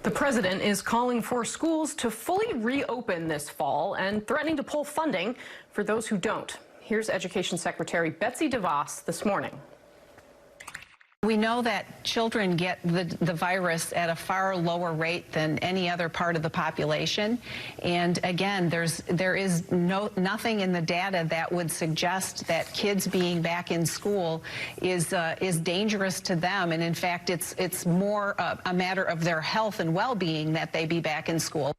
The president is calling for schools to fully reopen this fall and threatening to pull funding for those who don't. Here's Education Secretary Betsy DeVos this morning. We know that children get the virus at a far lower rate than any other part of the population. And again, there is nothing in the data that would suggest that kids being back in school is dangerous to them. And in fact, it's more a matter of their health and well-being that they be back in school.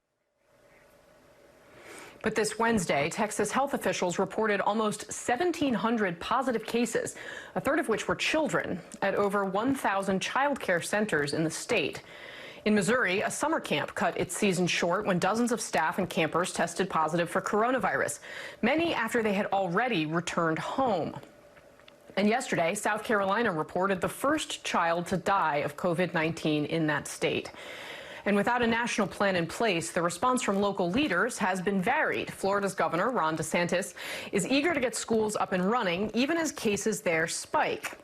But this Wednesday, Texas health officials reported almost 1,700 positive cases, a third of which were children, at over 1,000 child care centers in the state. In Missouri, a summer camp cut its season short when dozens of staff and campers tested positive for coronavirus, many after they had already returned home. And yesterday, South Carolina reported the first child to die of COVID-19 in that state. And without a national plan in place, the response from local leaders has been varied. Florida's Governor, Ron DeSantis, is eager to get schools up and running, even as cases there spike.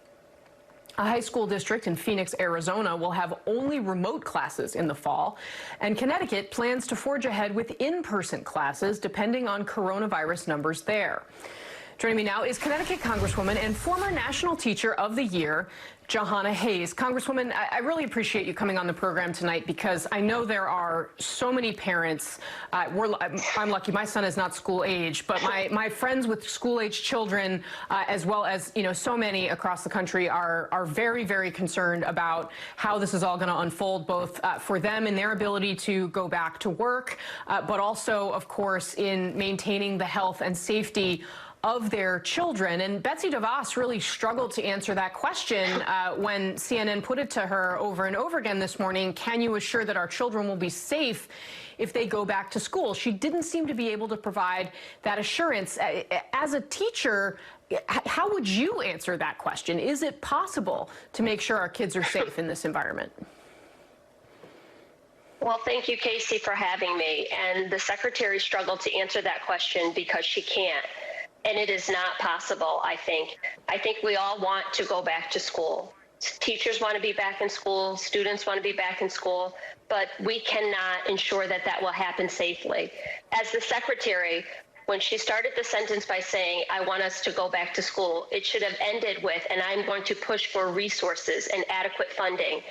A high school district in Phoenix, Arizona will have only remote classes in the fall, and Connecticut plans to forge ahead with in-person classes depending on coronavirus numbers there. Joining me now is Connecticut Congresswoman and former National Teacher of the Year, Jahana Hayes. Congresswoman, I really appreciate you coming on the program tonight because I know there are so many parents. I'm lucky, my son is not school age, but my friends with school age children, as well as so many across the country, are very, very concerned about how this is all going to unfold, both for them and their ability to go back to work, but also, of course, in maintaining the health and safety of their children. And Betsy DeVos really struggled to answer that question when CNN put it to her over and over again this morning. Can you assure that our children will be safe if they go back to school? She didn't seem to be able to provide that assurance. As a teacher, how would you answer that question? Is it possible to make sure our kids are safe in this environment? Well, thank you, Kasie, for having me. And the secretary struggled to answer that question because she can't. And it is not possible, I think. I think we all want to go back to school. Teachers want to be back in school, students want to be back in school, but we cannot ensure that that will happen safely. As the secretary, when she started the sentence by saying, I want us to go back to school, it should have ended with, and I'm going to push for resources and adequate funding.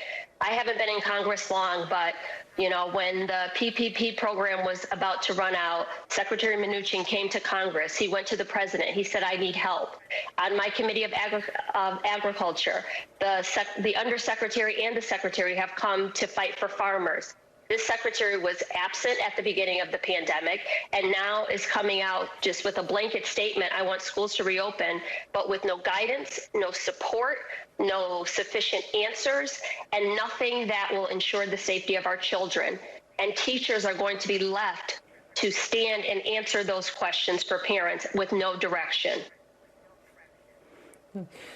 I haven't been in Congress long, but when the PPP program was about to run out, Secretary Mnuchin came to Congress. He went to the president. He said, I need help. On my Committee of Agriculture, the undersecretary and the secretary have come to fight for farmers. This secretary was absent at the beginning of the pandemic and now is coming out just with a blanket statement, I want schools to reopen, but with no guidance, no support, no sufficient answers, and nothing that will ensure the safety of our children. And teachers are going to be left to stand and answer those questions for parents with no direction.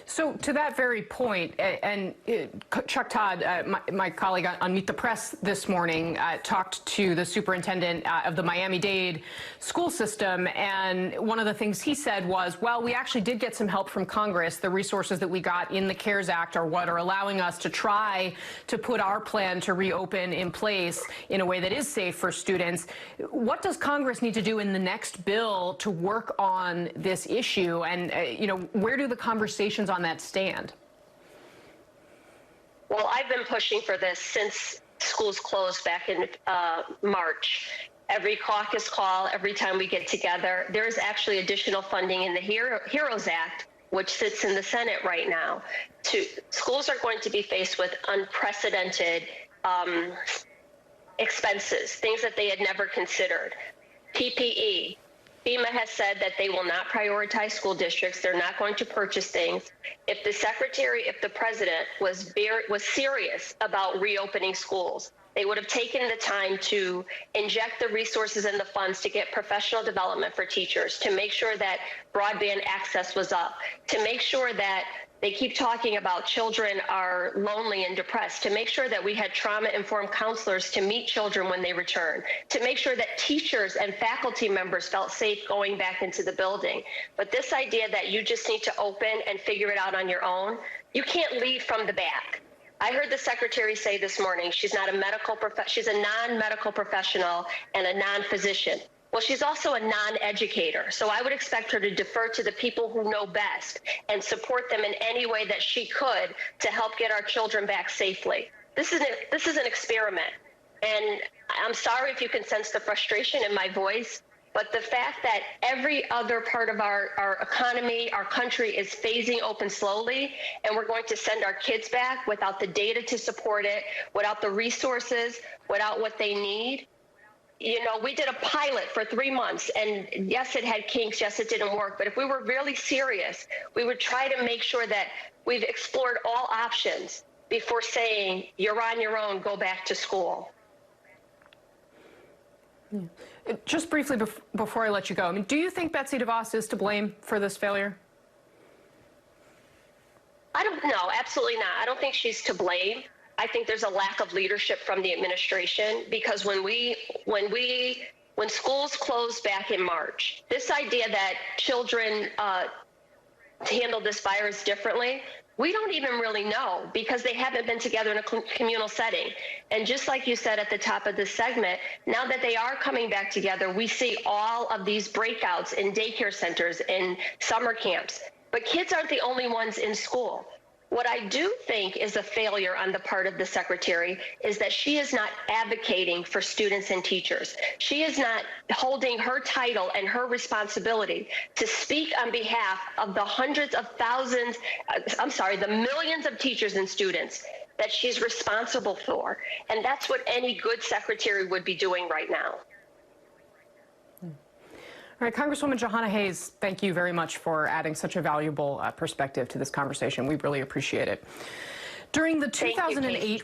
So to that very point, and Chuck Todd, my colleague on Meet the Press this morning, talked to the superintendent of the Miami-Dade school system, and one of the things he said was, well, we actually did get some help from Congress. The resources that we got in the CARES Act are what are allowing us to try to put our plan to reopen in place in a way that is safe for students. What does Congress need to do in the next bill to work on this issue? And, where do the conversations on that stand? Well, I've been pushing for this since schools closed back in March. Every caucus call, every time we get together, there is actually additional funding in the HEROES Act, which sits in the Senate right now. Schools are going to be faced with unprecedented expenses, things that they had never considered. PPE. FEMA has said that they will not prioritize school districts. They're not going to purchase things. If the president was serious about reopening schools, they would have taken the time to inject the resources and the funds to get professional development for teachers, to make sure that broadband access was up, to make sure that they keep talking about children are lonely and depressed, to make sure that we had trauma-informed counselors to meet children when they return, to make sure that teachers and faculty members felt safe going back into the building. But this idea that you just need to open and figure it out on your own, you can't lead from the back. I heard the secretary say this morning she's not a she's a non-medical professional and a non-physician. Well, she's also a non-educator, so I would expect her to defer to the people who know best and support them in any way that she could to help get our children back safely. This is an experiment, and I'm sorry if you can sense the frustration in my voice, but the fact that every other part of our economy, our country is phasing open slowly, and we're going to send our kids back without the data to support it, without the resources, without what they need. You know, we did a pilot for 3 months, and yes, it had kinks, yes, it didn't work, but if we were really serious, we would try to make sure that we've explored all options before saying, you're on your own, go back to school. Just briefly before I let you go, I mean, do you think Betsy DeVos is to blame for this failure? I don't know, absolutely not. I don't think she's to blame. I think there's a lack of leadership from the administration, because when schools closed back in March, this idea that children handle this virus differently, we don't even really know, because they haven't been together in a communal setting. And just like you said at the top of this segment, now that they are coming back together, we see all of these breakouts in daycare centers, in summer camps. But kids aren't the only ones in school. What I do think is a failure on the part of the secretary is that she is not advocating for students and teachers. She is not holding her title and her responsibility to speak on behalf of the hundreds of thousands, the millions of teachers and students that she's responsible for. And that's what any good secretary would be doing right now. All right, Congresswoman Jahana Hayes, thank you very much for adding such a valuable perspective to this conversation. We really appreciate it. During the 2008